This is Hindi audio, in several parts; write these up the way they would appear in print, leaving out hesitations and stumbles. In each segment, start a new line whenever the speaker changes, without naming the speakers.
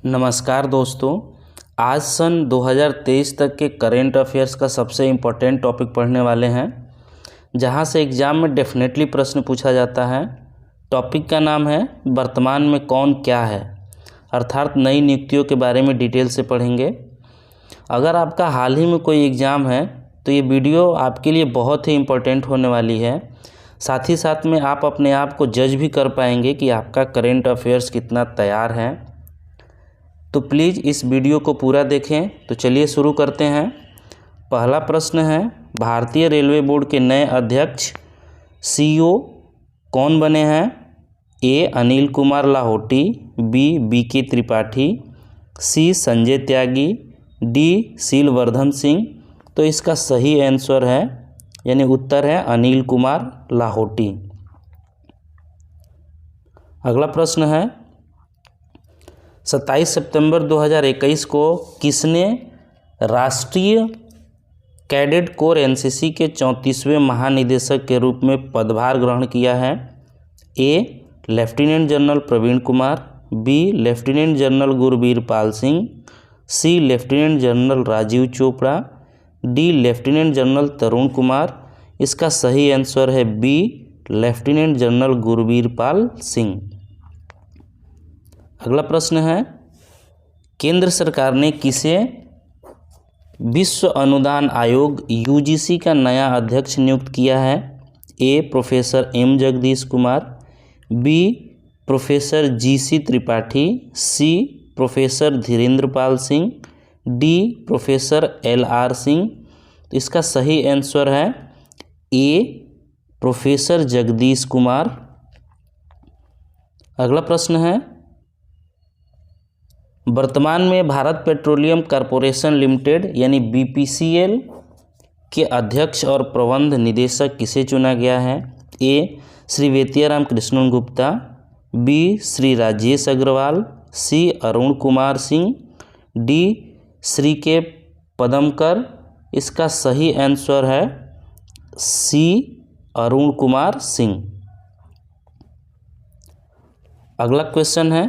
नमस्कार दोस्तों। आज सन 2023 तक के करेंट अफेयर्स का सबसे इम्पोर्टेंट टॉपिक पढ़ने वाले हैं, जहां से एग्ज़ाम में डेफिनेटली प्रश्न पूछा जाता है। टॉपिक का नाम है वर्तमान में कौन क्या है, अर्थात नई नियुक्तियों के बारे में डिटेल से पढ़ेंगे। अगर आपका हाल ही में कोई एग्ज़ाम है तो ये वीडियो आपके लिए बहुत ही इम्पोर्टेंट होने वाली है। साथ ही साथ में आप अपने आप को जज भी कर पाएंगे कि आपका करेंट अफेयर्स कितना तैयार है। तो प्लीज़ इस वीडियो को पूरा देखें। तो चलिए शुरू करते हैं। पहला प्रश्न है, भारतीय रेलवे बोर्ड के नए अध्यक्ष सीईओ कौन बने हैं? ए अनिल कुमार लाहोटी, बी बीके त्रिपाठी, सी संजय त्यागी, डी शीलवर्धन सिंह। तो इसका सही आंसर है यानी उत्तर है अनिल कुमार लाहोटी। अगला प्रश्न है, 27 सितंबर 2021 को किसने राष्ट्रीय कैडेट कोर एनसीसी के 34वें महानिदेशक के रूप में पदभार ग्रहण किया है? A lieutenant general Praveen Kumar, B lieutenant general Gurbir Pal Singh, C lieutenant general Rajeev Chopra, D lieutenant general Tarun Kumar. इसका सही आंसर है B lieutenant general Gurbir Pal Singh. अगला प्रश्न है, केंद्र सरकार ने किसे विश्व अनुदान आयोग यूजीसी का नया अध्यक्ष नियुक्त किया है? A professor M Jagdish Kumar, B professor GC Tripathi, C professor Dhirendra Pal Singh, D professor LR Singh. तो इसका सही आंसर है ए प्रोफेसर जगदीश कुमार। अगला प्रश्न है, वर्तमान में भारत पेट्रोलियम कॉरपोरेशन लिमिटेड यानी बीपीसीएल के अध्यक्ष और प्रबंध निदेशक किसे चुना गया है? A Shri वेतियाराम Krishnan Gupta, B Shri Rajesh Agarwal, C Arun Kumar Singh, D Shri के पदमकर। इसका सही आंसर है सी अरुण कुमार सिंह। अगला क्वेश्चन है,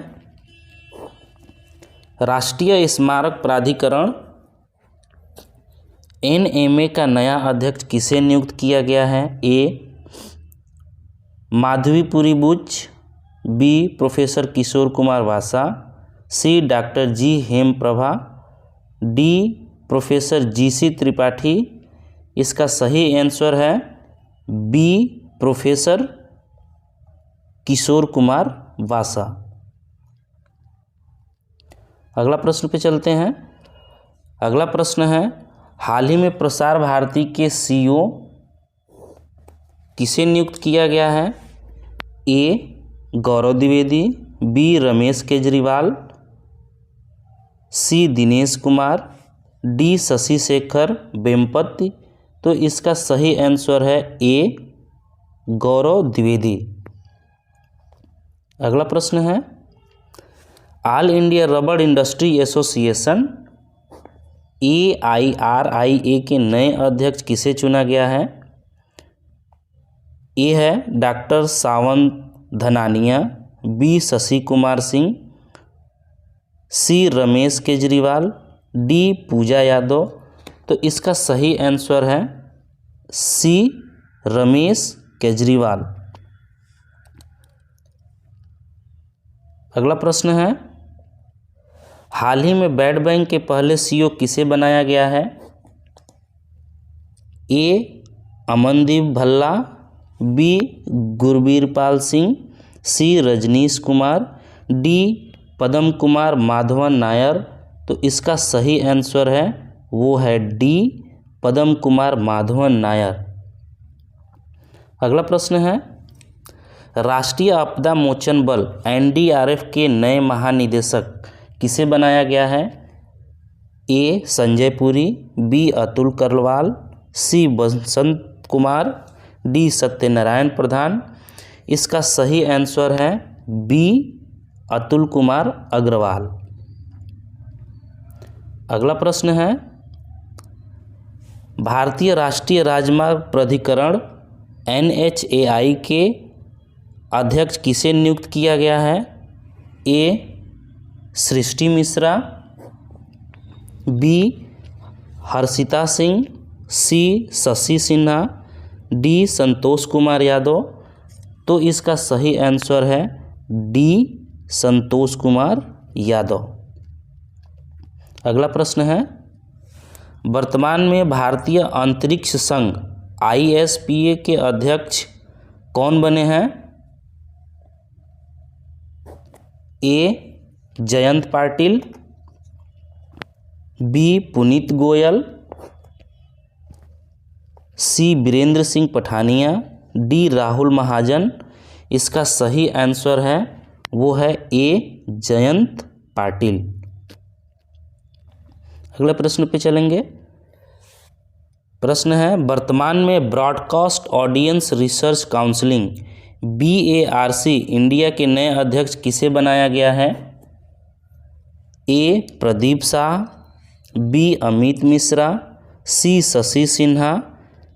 राष्ट्रीय स्मारक प्राधिकरण एनएमए का नया अध्यक्ष किसे नियुक्त किया गया है? A Madhabi Puri Buch, B professor Kishore Kumar Vasa, C doctor G Hem Prabha, D professor GC Tripathi. इसका सही आंसर है बी प्रोफेसर किशोर कुमार वासा। अगला प्रश्न पे चलते हैं। अगला प्रश्न है, हाल ही में प्रसार भारती के सीईओ किसे नियुक्त किया गया है? ए गौरव द्विवेदी, बी रमेश केजरीवाल, सी दिनेश कुमार, डी शशि शेखर वेम्पति। तो इसका सही आंसर है ए गौरव द्विवेदी। अगला प्रश्न है, ऑल इंडिया रबड़ इंडस्ट्री एसोसिएशन AIRIA के नए अध्यक्ष किसे चुना गया है? ए है डॉक्टर सावंत धनानिया, बी शशि कुमार सिंह, सी रमेश केजरीवाल, डी पूजा यादव। तो इसका सही आंसर है सी रमेश केजरीवाल। अगला प्रश्न है, हाल ही में बैड बैंक के पहले सीईओ किसे बनाया गया है? ए अमनदीप भल्ला, बी गुरबीर पाल सिंह, सी रजनीश कुमार, डी पदम कुमार माधवन नायर। तो इसका सही आंसर है वो है डी पदम कुमार माधवन नायर। अगला प्रश्न है, राष्ट्रीय आपदा मोचन बल NDRF के नए महानिदेशक किसे बनाया गया है? ए संजय पुरी, बी अतुल करवाल, सी बसंत कुमार, डी सत्यनारायण प्रधान। इसका सही आंसर है बी अतुल कुमार अग्रवाल। अगला प्रश्न है, भारतीय राष्ट्रीय राजमार्ग प्राधिकरण NHAI के अध्यक्ष किसे नियुक्त किया गया है? ए सृष्टि मिश्रा, बी हर्षिता सिंह, सी शशि सिन्हा, डी संतोष कुमार यादव। तो इसका सही आंसर है डी संतोष कुमार यादव। अगला प्रश्न है, वर्तमान में भारतीय अंतरिक्ष संघ ISPA के अध्यक्ष कौन बने हैं? ए जयंत पाटिल, बी पुनीत गोयल, सी बीरेंद्र सिंह पठानिया, डी राहुल महाजन। इसका सही आंसर है वो है ए जयंत पाटिल। अगले प्रश्न पे चलेंगे। प्रश्न है, वर्तमान में broadcast audience research counselling BARC India के नए अध्यक्ष किसे बनाया गया है? ए प्रदीप शाह, बी अमित मिश्रा, सी शशि सिन्हा,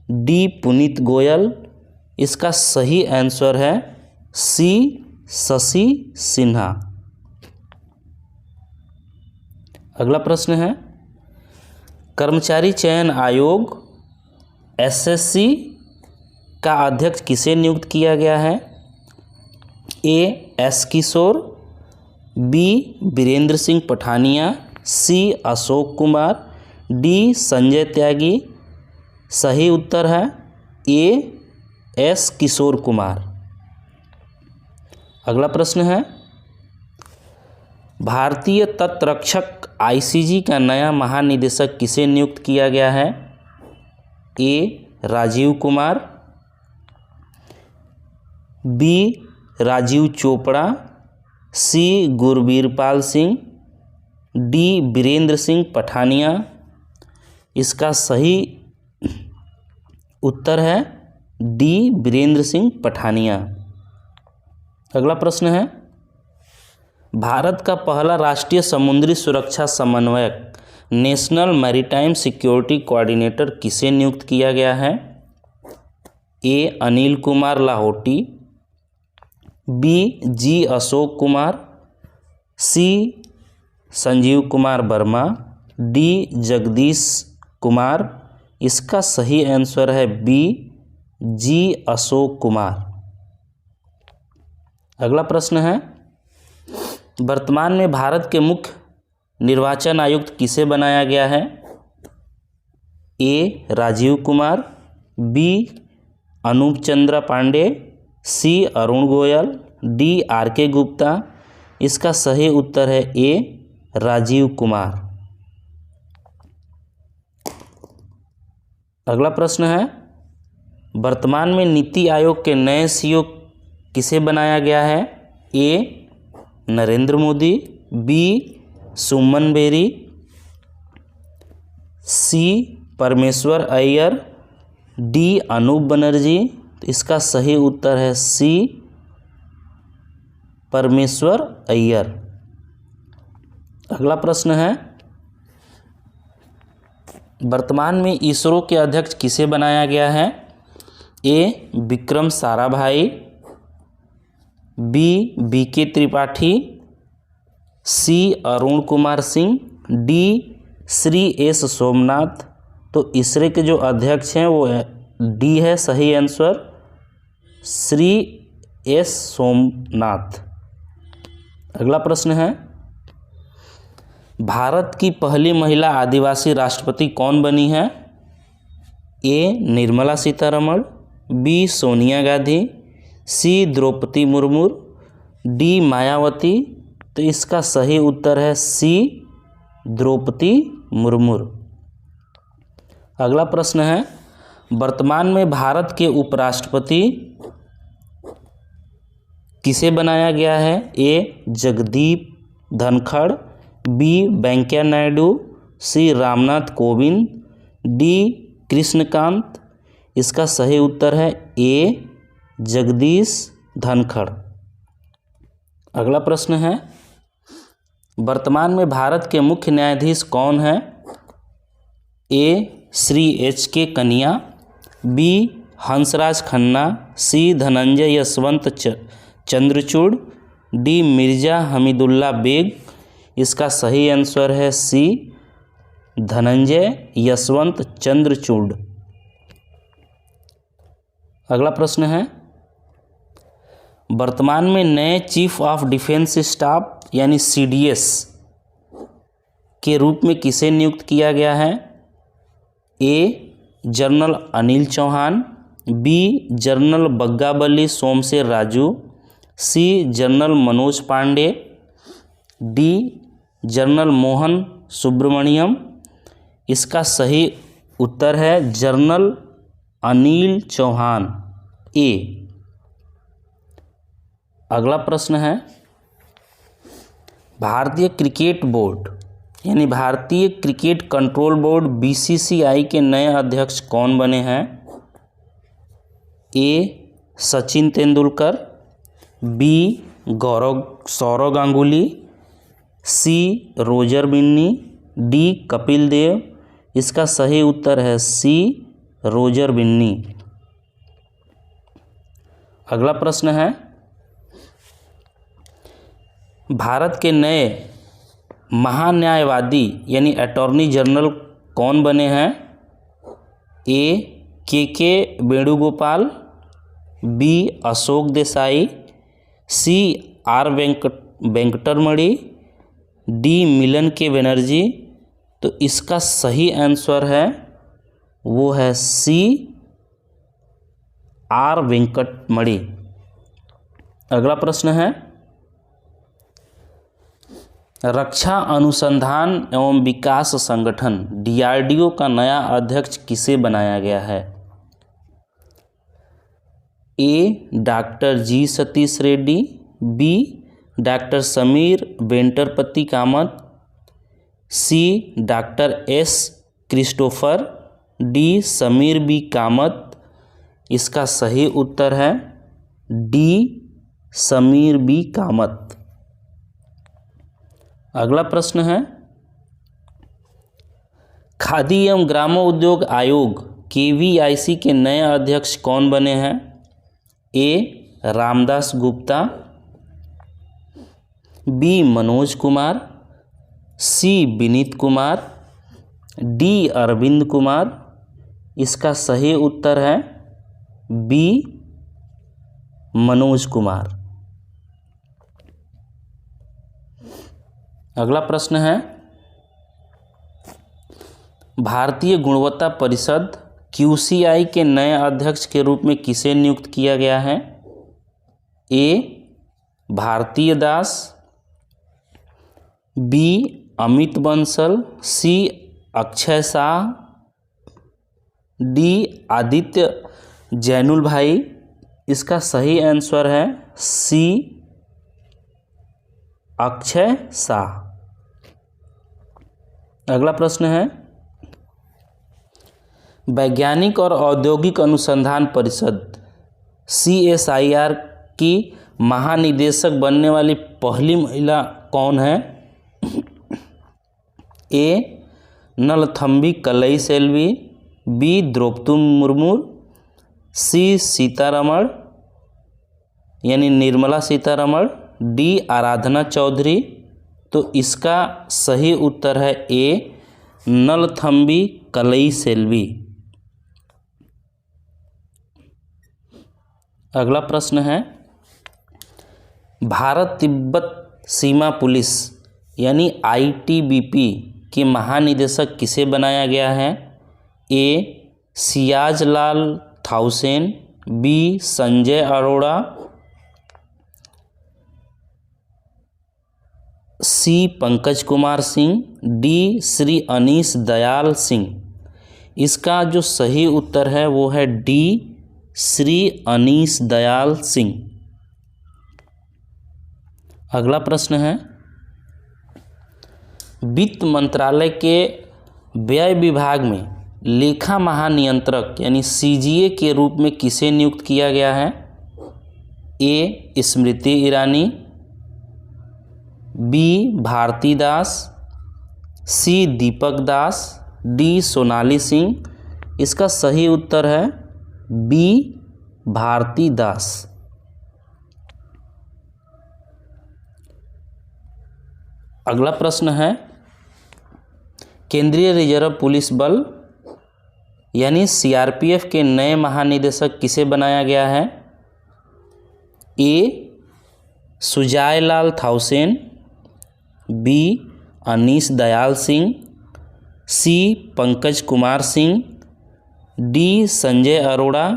डी पुनीत गोयल। इसका सही आंसर है सी शशि सिन्हा। अगला प्रश्न है, कर्मचारी चयन आयोग SSC का अध्यक्ष किसे नियुक्त किया गया है? A S Kishore, B Birender Singh Pathania, C Ashok Kumar, D Sanjay Tyagi. सही उत्तर है ए एस किशोर कुमार। अगला प्रश्न है, भारतीय तटरक्षक ICG का नया महानिदेशक किसे नियुक्त किया गया है? ए राजीव कुमार, बी राजीव चोपड़ा, सी गुरबीरपाल सिंह, डी बीरेंद्र सिंह पठानिया। इसका सही उत्तर है डी बीरेंद्र सिंह पठानिया। अगला प्रश्न है, भारत का पहला राष्ट्रीय समुद्री सुरक्षा समन्वयक नेशनल मैरीटाइम सिक्योरिटी कोऑर्डिनेटर किसे नियुक्त किया गया है? ए अनिल कुमार लाहोटी, बी जी अशोक कुमार, सी संजीव कुमार वर्मा, डी जगदीश कुमार। इसका सही आंसर है बी जी अशोक कुमार। अगला प्रश्न है, वर्तमान में भारत के मुख्य निर्वाचन आयुक्त किसे बनाया गया है? ए राजीव कुमार, बी अनूप चंद्रा पांडे, सी अरुण गोयल, डी RK गुप्ता। इसका सही उत्तर है ए राजीव कुमार। अगला प्रश्न है, वर्तमान में नीति आयोग के नए CEO किसे बनाया गया है? ए नरेंद्र मोदी, बी सुमन बेरी, सी परमेश्वर अय्यर, डी अनूप बनर्जी। तो इसका सही उत्तर है सी परमेश्वर अय्यर। अगला प्रश्न है, वर्तमान में इसरो के अध्यक्ष किसे बनाया गया है? ए विक्रम साराभाई, बी BK त्रिपाठी, सी अरुण कुमार सिंह, डी श्री S सोमनाथ। तो इसरो के जो अध्यक्ष हैं वो डी है सही आंसर, श्री S सोमनाथ। अगला प्रश्न है, भारत की पहली महिला आदिवासी राष्ट्रपति कौन बनी है? ए निर्मला सीतारमण, बी सोनिया गांधी, सी द्रौपदी मुर्मू, डी मायावती। तो इसका सही उत्तर है सी द्रौपदी मुर्मू। अगला प्रश्न है, वर्तमान में भारत के उपराष्ट्रपति किसे बनाया गया है? ए जगदीप धनखड़, बी वेंकैया नायडू, सी रामनाथ कोविंद, डी कृष्णकांत। इसका सही उत्तर है ए जगदीश धनखड़। अगला प्रश्न है, वर्तमान में भारत के मुख्य न्यायाधीश कौन हैं? ए श्री HK कनिया, बी हंसराज खन्ना, सी धनंजय यशवंत चंद्रचूड़, डी मिर्जा हमीदुल्ला बेग। इसका सही आंसर है सी, धनंजय यशवंत चंद्रचूड़। अगला प्रश्न है, वर्तमान में नए चीफ ऑफ डिफेंस स्टाफ यानी सीडीएस के रूप में किसे नियुक्त किया गया है? A general Anil Chauhan, B general Baggavalli Somashekar Raju, C general Manoj Pande, D general Mohan Subramaniam. इसका सही उत्तर है जनरल अनिल चौहान, ए। अगला प्रश्न है, भारतीय क्रिकेट बोर्ड यानी भारतीय क्रिकेट कंट्रोल बोर्ड बीसीसीआई के नए अध्यक्ष कौन बने हैं? ए सचिन तेंदुलकर, बी सौरव गांगुली, सी रोजर बिन्नी, डी कपिल देव। इसका सही उत्तर है सी रोजर बिन्नी। अगला प्रश्न है, भारत के नए महान्यायवादी यानी अटॉर्नी जनरल कौन बने हैं? A K Venugopal, B Ashok Desai, C R Venkataramani, D Milon K Banerjee. तो इसका सही आंसर है वो है सी आर वेंकटरमणि। अगला प्रश्न है, रक्षा अनुसंधान एवं विकास संगठन डीआरडीओ का नया अध्यक्ष किसे बनाया गया है? A doctor G Satheesh Reddy, B doctor Sameer Venkatapathy Kamat, C doctor S Christopher, D Sameer B Kamat. इसका सही उत्तर है डी समीर बी कामत। अगला प्रश्न है, खादी एवं ग्रामोद्योग आयोग केवीआईसी के नए अध्यक्ष कौन बने हैं? ए रामदास गुप्ता, बी मनोज कुमार, सी विनीत कुमार, डी अरविंद कुमार। इसका सही उत्तर है बी मनोज कुमार। अगला प्रश्न है, भारतीय गुणवत्ता परिषद क्यूसीआई के नए अध्यक्ष के रूप में किसे नियुक्त किया गया है? ए भारतीय दास, बी अमित बंसल, सी अक्षय शाह, डी आदित्य जैनुल भाई। इसका सही आंसर है सी अक्षय शाह। अगला प्रश्न है, वैज्ञानिक और औद्योगिक अनुसंधान परिषद CSIR की महानिदेशक बनने वाली पहली महिला कौन है? ए नलथम्बी कलई सेल्वी, बी द्रौपदी मुर्मू, सी सीतारमण यानी निर्मला सीतारमण, डी आराधना चौधरी। तो इसका सही उत्तर है ए नलथम्बी कलई सेल्वी। अगला प्रश्न है, भारत तिब्बत सीमा पुलिस यानी ITBP के महानिदेशक किसे बनाया गया है? ए सियाजलाल थाउसेन, बी संजय अरोड़ा, सी पंकज कुमार सिंह, डी श्री अनीश दयाल सिंह। इसका जो सही उत्तर है वो है डी श्री अनीश दयाल सिंह। अगला प्रश्न है, वित्त मंत्रालय के व्यय विभाग में लेखा महानियंत्रक यानी CGA के रूप में किसे नियुक्त किया गया है? ए स्मृति ईरानी, बी भारती दास, सी दीपक दास, डी सोनाली सिंह। इसका सही उत्तर है बी भारती दास। अगला प्रश्न है, केंद्रीय रिजर्व पुलिस बल यानी सीआरपीएफ के नए महानिदेशक किसे बनाया गया है? ए सुजाय लाल थाउसेन, बी अनीश दयाल सिंह, सी पंकज कुमार सिंह, डी संजय अरोड़ा।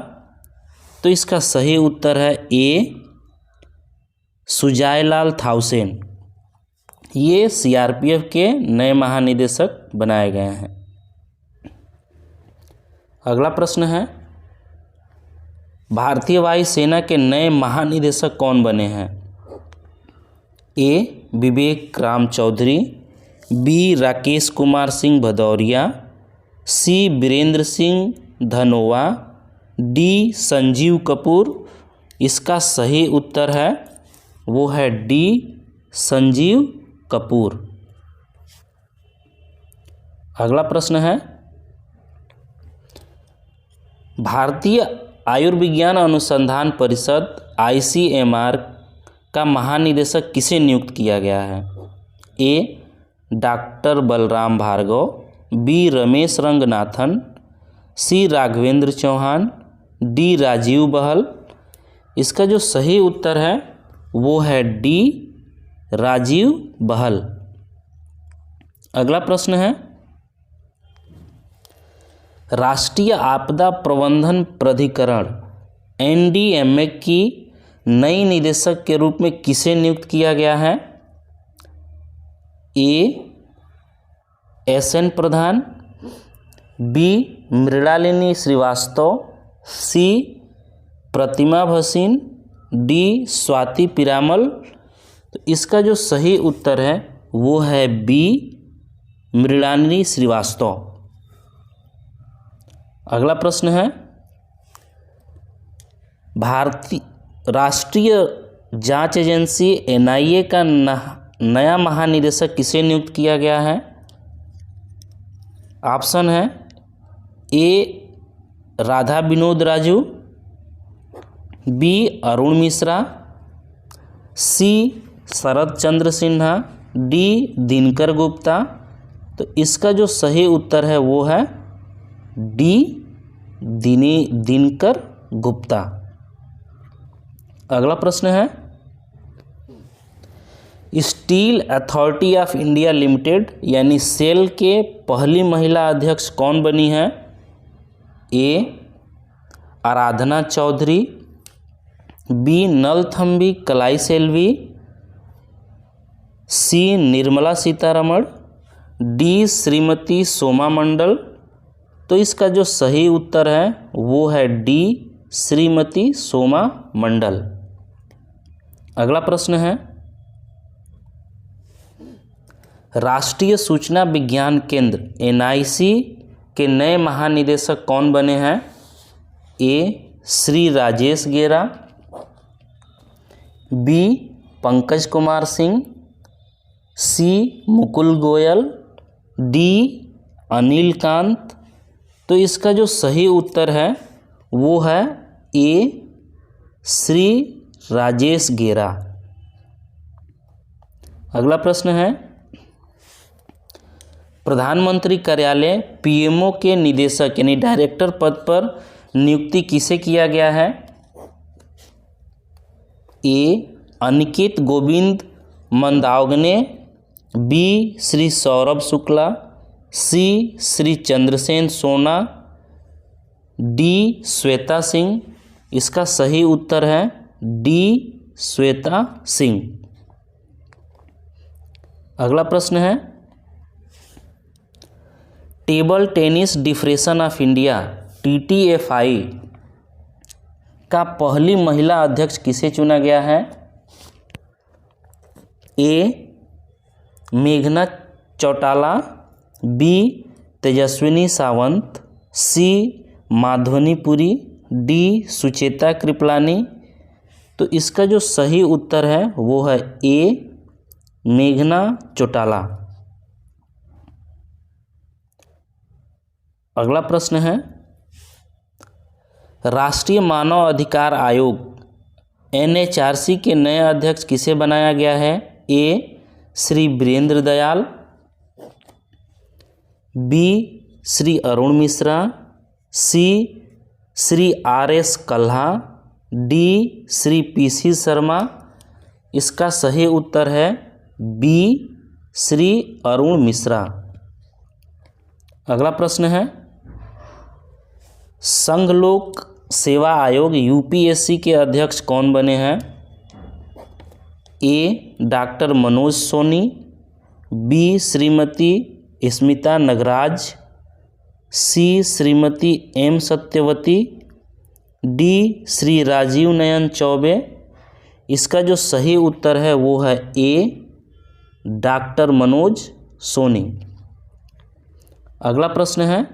तो इसका सही उत्तर है ए सुजाय लाल थाउसेन। ये सीआरपीएफ के नए महानिदेशक बनाए गए हैं। अगला प्रश्न है, भारतीय वायुसेना के नए महानिदेशक कौन बने हैं? ए विवेक राम चौधरी, बी राकेश कुमार सिंह भदौरिया, सी बीरेंद्र सिंह धनोआ, डी संजीव कपूर। इसका सही उत्तर है वो है डी संजीव कपूर। अगला प्रश्न है, भारतीय आयुर्विज्ञान अनुसंधान परिषद ICMR का महानिदेशक किसे नियुक्त किया गया है? A doctor Balram Bhargava, B Ramesh Ranganathan, C Raghavendra Chauhan, D Rajiv बहल। इसका जो सही उत्तर है वो है डी राजीव बहल। अगला प्रश्न है, राष्ट्रीय आपदा प्रबंधन प्राधिकरण NDMA की नई निदेशक के रूप में किसे नियुक्त किया गया है? ए SN प्रधान, बी मृणालिनी श्रीवास्तव, सी प्रतिमा भसीन, डी स्वाति पिरामल। तो इसका जो सही उत्तर है वो है बी मृणालिनी श्रीवास्तव। अगला प्रश्न है, भारतीय राष्ट्रीय जांच एजेंसी NIA का नया महानिदेशक किसे नियुक्त किया गया है? ऑप्शन है ए राधा विनोद राजू, बी अरुण मिश्रा, सी शरद चंद्र सिन्हा, डी दिनकर गुप्ता। तो इसका जो सही उत्तर है वो है डी दिनकर गुप्ता। अगला प्रश्न है, steel authority of India limited यानी सेल के पहली महिला अध्यक्ष कौन बनी है? ए आराधना चौधरी, बी नलथम्बी कलाई सेल्वी, सी निर्मला सीतारमण, डी श्रीमती सोमा मंडल। तो इसका जो सही उत्तर है वो है डी श्रीमती सोमा मंडल। अगला प्रश्न है, राष्ट्रीय सूचना विज्ञान केंद्र NIC के नए महानिदेशक कौन बने हैं? ए श्री राजेश गेरा, बी पंकज कुमार सिंह, सी मुकुल गोयल, डी अनिल कांत। तो इसका जो सही उत्तर है वो है ए श्री राजेश गेरा। अगला प्रश्न है, प्रधानमंत्री कार्यालय PMO के निदेशक यानी डायरेक्टर पद पर नियुक्ति किसे किया गया है? ए अनिकेत गोविंद मंदावगने, बी श्री सौरभ शुक्ला, सी श्री चंद्रसेन सोना, डी श्वेता सिंह। इसका सही उत्तर है डी श्वेता सिंह। अगला प्रश्न है, table tennis federation of India TTFI का पहली महिला अध्यक्ष किसे चुना गया है? ए मेघना चौटाला, बी तेजस्विनी सावंत, सी माधवनी पुरी, डी सुचेता कृपलानी। तो इसका जो सही उत्तर है वो है ए मेघना चौटाला। अगला प्रश्न है, राष्ट्रीय मानव अधिकार आयोग NHRC के नए अध्यक्ष किसे बनाया गया है? A Shri Virendra Dayal, B Shri Arun Mishra, C Shri RS Kalha, D Shri PC Sharma. इसका सही उत्तर है बी श्री अरुण मिश्रा। अगला प्रश्न है, संघ लोक सेवा आयोग UPSC के अध्यक्ष कौन बने हैं? A doctor Manoj Soni, B Shrimati Smita Nagraj, C Shrimati M Satyavati, D Shri Rajiv Nayan Choubey. इसका जो सही उत्तर है वो है ए डॉक्टर मनोज सोनी। अगला प्रश्न है,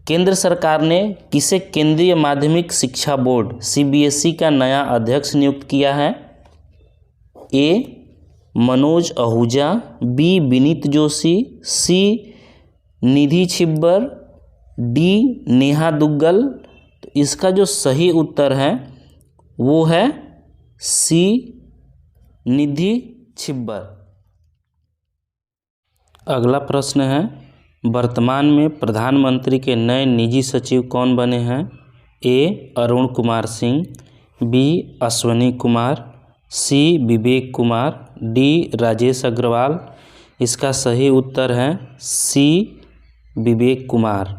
केंद्र सरकार ने किसे केंद्रीय माध्यमिक शिक्षा बोर्ड CBSE का नया अध्यक्ष नियुक्त किया है? ए मनोज आहूजा, बी विनीत जोशी, सी निधि छिब्बर, डी नेहा दुग्गल। तो इसका जो सही उत्तर है वो है सी निधि छिब्बर। अगला प्रश्न है, वर्तमान में प्रधानमंत्री के नए निजी सचिव कौन बने हैं? ए अरुण कुमार सिंह, बी अश्वनी कुमार, सी विवेक कुमार, डी राजेश अग्रवाल। इसका सही उत्तर है सी विवेक कुमार।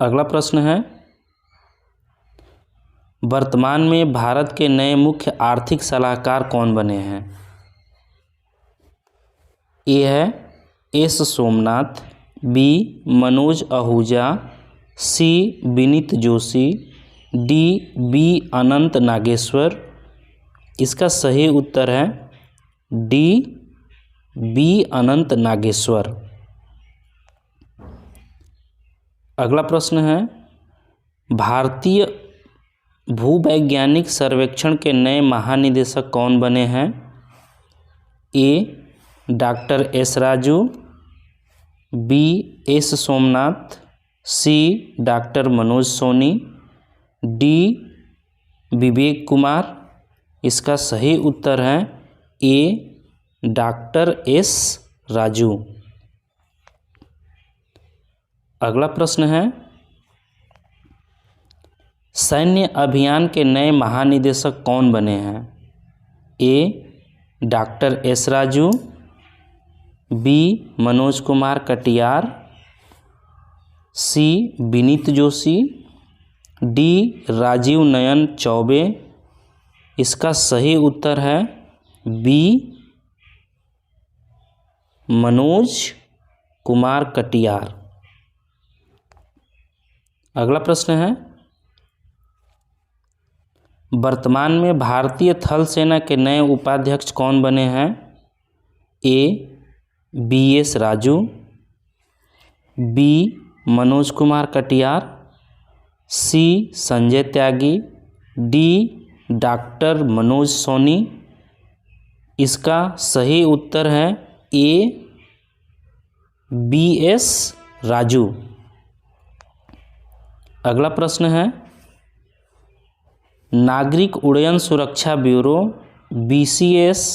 अगला प्रश्न है, वर्तमान में भारत के नए मुख्य आर्थिक सलाहकार कौन बने हैं? ए है S सोमनाथ, बी मनोज आहूजा, सी विनीत जोशी, डी बी अनंत नागेश्वर। इसका सही उत्तर है डी बी अनंत नागेश्वर। अगला प्रश्न है, भारतीय भूवैज्ञानिक सर्वेक्षण के नए महानिदेशक कौन बने हैं? A doctor S Raju, B S Somnath, C doctor Manoj Soni, D Vivek Kumar. इसका सही उत्तर है ए डॉक्टर S राजू। अगला प्रश्न है, सैन्य अभियान के नए महानिदेशक कौन बने हैं? A doctor S Raju, B Manoj Kumar Katiyar, C Vineet Joshi, D Rajiv Nayan Choubey. इसका सही उत्तर है बी मनोज कुमार कटियार। अगला प्रश्न है, वर्तमान में भारतीय थल सेना के नए उपाध्यक्ष कौन बने हैं? ए BS राजू, बी मनोज कुमार कटियार, सी संजय त्यागी, डी डॉक्टर मनोज सोनी। इसका सही उत्तर है ए BS राजू। अगला प्रश्न है, नागरिक उड्डयन सुरक्षा ब्यूरो BCS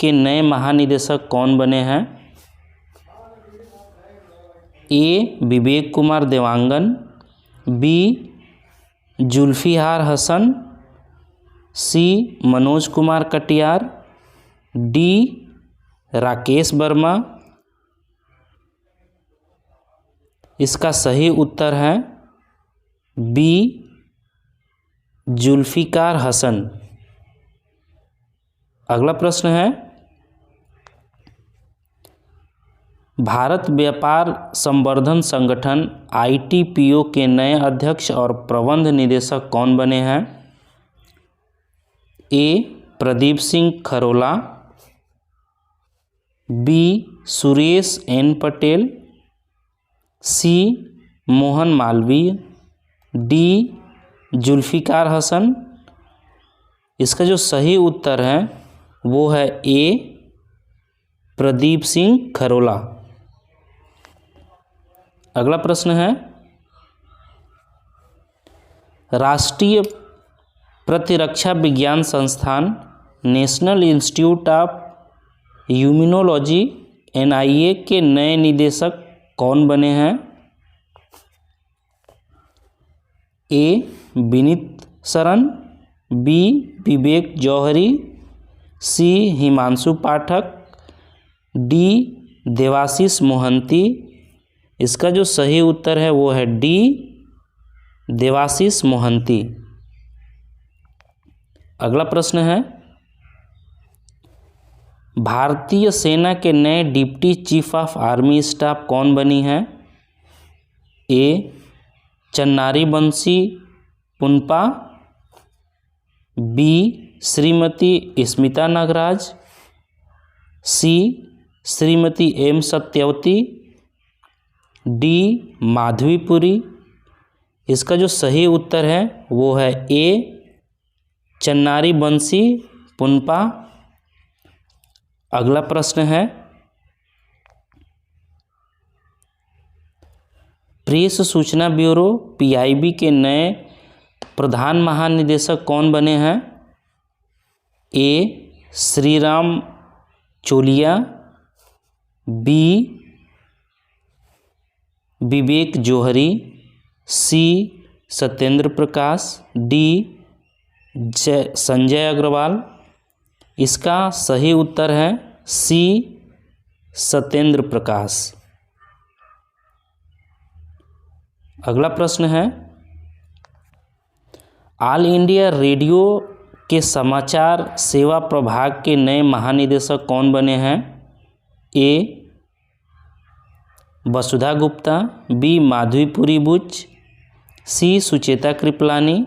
के नए महानिदेशक कौन बने हैं? ए विवेक कुमार देवांगन, बी जुल्फिकार हसन, सी मनोज कुमार कटियार, डी राकेश वर्मा। इसका सही उत्तर है बी जुल्फिकार हसन। अगला प्रश्न है, भारत व्यापार संवर्धन संगठन ITPO के नए अध्यक्ष और प्रबंध निदेशक कौन बने हैं? ए प्रदीप सिंह खरोला, बी सुरेश N पटेल, सी मोहन मालवीय, डी जुल्फिकार हसन। इसका जो सही उत्तर है वो है ए प्रदीप सिंह खरोला। अगला प्रश्न है, राष्ट्रीय प्रतिरक्षा विज्ञान संस्थान national institute of immunology NIA के नए निदेशक कौन बने हैं? A. विनीत शरण, B. विवेक जौहरी, C. हिमांशु पाठक, D. देवाशीष मोहंती। इसका जो सही उत्तर है वो है D. देवाशीष मोहंती। अगला प्रश्न है, भारतीय सेना के नए deputy chief of army staff कौन बनी है? A. चन्नारी बंसी पुनपा, B. Shrimati Smita Nagraj, C. Shrimati M. Satyavati, D. Madhabi Puri. इसका जो सही उत्तर है वो है A. चन्नारी बंसी पुनपा। अगला प्रश्न है, प्रेस सूचना ब्यूरो PIB के नए प्रधान महानिदेशक कौन बने हैं? A. श्रीराम चोलिया, B. विवेक जौहरी, C. सत्येंद्र प्रकाश, D. संजय अग्रवाल। इसका सही उत्तर है C. सत्येंद्र प्रकाश। अगला प्रश्न है, ऑल इंडिया रेडियो के समाचार सेवा प्रभाग के नए महानिदेशक कौन बने हैं? A. Vasudha Gupta, B. Madhabi Puri Buch, C. Sucheta Kripalani,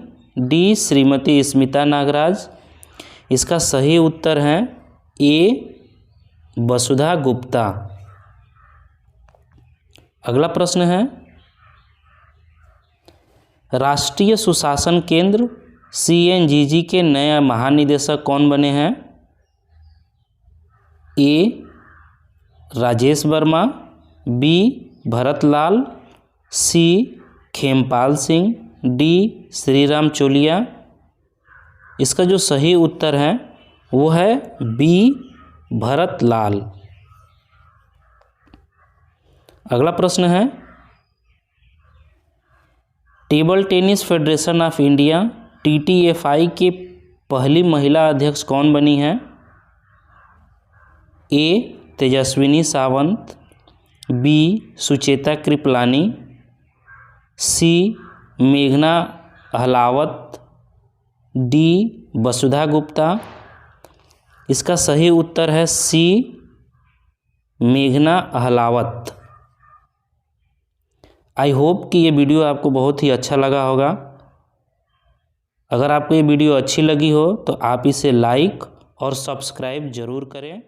D. Shrimati Smita Nagraj. इसका सही उत्तर है A. वसुधा गुप्ता। अगला प्रश्न है, राष्ट्रीय सुशासन केंद्र CNGG के नए महानिदेशक कौन बने हैं? A. Rajesh Verma, B. Bharat Lal, C. Khempal Singh, D. Shriram चोलिया। इसका जो सही उत्तर है वो है B. भरत लाल। अगला प्रश्न है, table tennis federation of India TTFI के पहली महिला अध्यक्ष कौन बनी है? A. Tejaswini Sawant, B. Sucheta Kripalani, C. मेघना अहलावत, D. वसुधा गुप्ता। इसका सही उत्तर है C. मेघना अहलावत। आई होप कि ये वीडियो आपको बहुत ही अच्छा लगा होगा। अगर आपको ये वीडियो अच्छी लगी हो तो आप इसे लाइक और सब्सक्राइब ज़रूर करें।